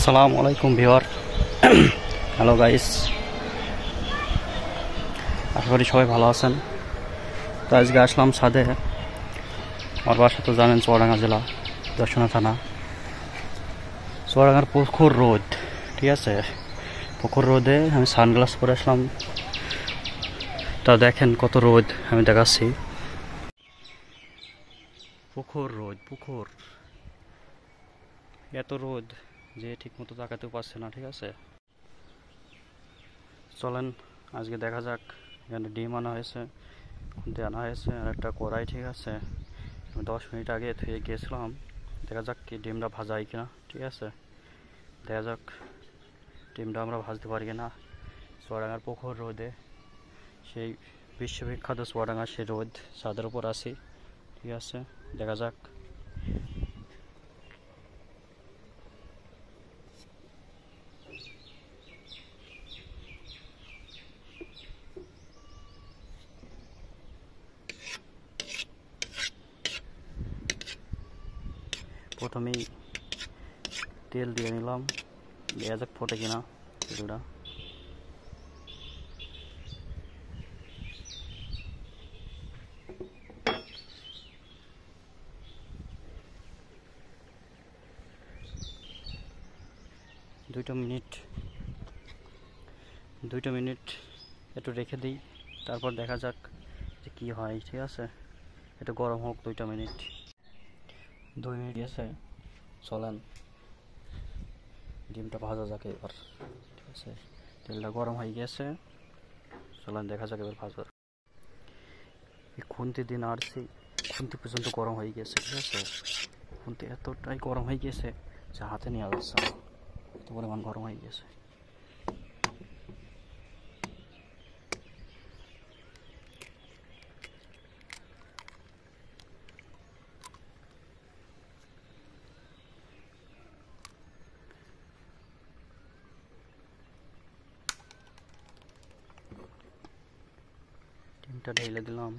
আসসালামু আলাইকুম viewer. Hello guys, আশা করি সবাই ভালো আছেন। তো আজকে আসলাম ছাদে। আমার বাসা তো জানেন চুয়াডাঙ্গা জেলা, দর্শনা থানা। চুয়াডাঙ্গার প্রখর রোদ, ঠিক আছে। প্রখর রোদে আমি সানগ্লাস পরে আসলাম। তা দেখেন কত রোদ, আমি দেখাচ্ছি। প্রখর রোদ, প্রখর এত রোদ যে ঠিক মতো তাকাতেও পারছে না, ঠিক আছে। চলেন আজকে দেখা যাক। এখানে ডিম আনা হয়েছে, খুনতে আনা হয়েছে, আর একটা কড়াই, ঠিক আছে। আমি 10 মিনিট আগে ধুয়ে গিয়েছিলাম। দেখা যাক কি ডিমটা ভাজা হয় কিনা, ঠিক আছে। দেখা যাক ডিমটা আমরা ভাজতে পারি কিনা। চুয়াডাঙ্গার প্রখর রোদে, সেই বিশ্ববিখ্যাত চুয়াডাঙ্গার সেই রোদ, ছাদের উপর আছি, ঠিক আছে। দেখা যাক। প্রথমেই তেল দিয়ে নিলাম, দেখা যাক ফোটে কিনা তেলটা। দুইটা মিনিট একটু রেখে দিই, তারপর দেখা যাক যে কী হয়, ঠিক আছে। একটু গরম হোক 2 মিনিট। 2 মিনিট গেছে, চলেন ডিমটা ভাজা যাক এবার, ঠিক আছে। তেলটা গরম হয়ে গেছে, চলেন দেখা যাক এবার ভাজা। এই খুন্তি দিন আরছি, খুন্তি পর্যন্ত গরম হয়ে গেছে, ঠিক আছে। খুন্তি এতটাই গরম হয়ে গেছে যে হাতে নেওয়া যাচ্ছে না, এত পরিমাণ গরম হয়ে গেছে। ডিমটা ঢেলে দিলাম।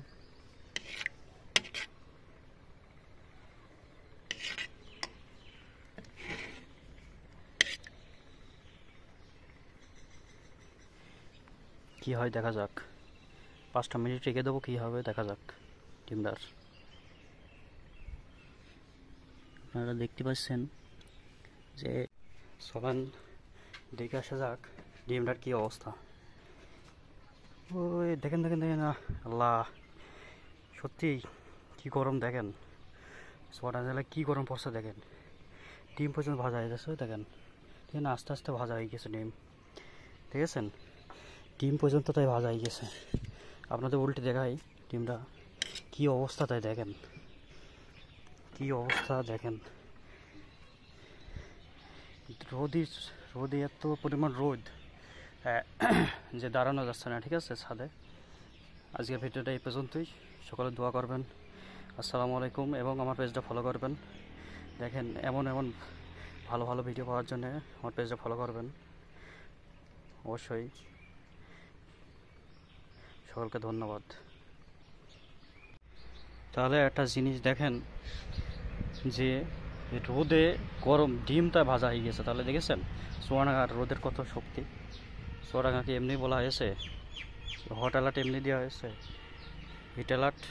কি হয় দেখা যাক, 5টা মিনিট রেখে দেবো, কি হবে দেখা যাক ডিমটার। আপনারা দেখতে পাচ্ছেন যে, চলেন দেখে আসা যাক ডিমটার কি অবস্থা। ওই দেখেন দেখেন দেখেন, আল্লাহ, সত্যি কি গরম দেখেন। চুয়াডাঙ্গা জেলায় কি গরম পড়ছে দেখেন। ডিম পর্যন্ত ভাজা হয়ে যাচ্ছে, দেখেন দেখেন, আস্তে আস্তে ভাজা হয়ে গেছে ডিম, ঠিক আছে। ডিম পর্যন্ত তাই ভাজা হয়ে গেছে। আপনাদের উল্টে দেখাই ডিমটা কি অবস্থা, তাই দেখেন কি অবস্থা দেখেন। রোদে এত পরিমাণ রোদ যে দাঁড়ানো যাচ্ছে না, ঠিক আছে ছাদে। আজকের ভিডিওটা এই পর্যন্তই। সকলে দোয়া করবেন। আসসালামু আলাইকুম, এবং আমার পেজটা ফলো করবেন। দেখেন এমন ভালো ভালো ভিডিও পাওয়ার জন্য আমার পেজটা ফলো করবেন অবশ্যই। সকলকে ধন্যবাদ। তাহলে একটা জিনিস দেখেন যে রোদে গরম ডিমটা ভাজা হয়ে গেছে, তাহলে দেখেছেন চুয়াডাঙ্গার রোদের কত শক্তি। চুয়াডাঙ্গাকে এমনি বলা হয়েছে, হট অ্যালার্ট এমনি দেওয়া হয়েছে, হিট অ্যালার্ট।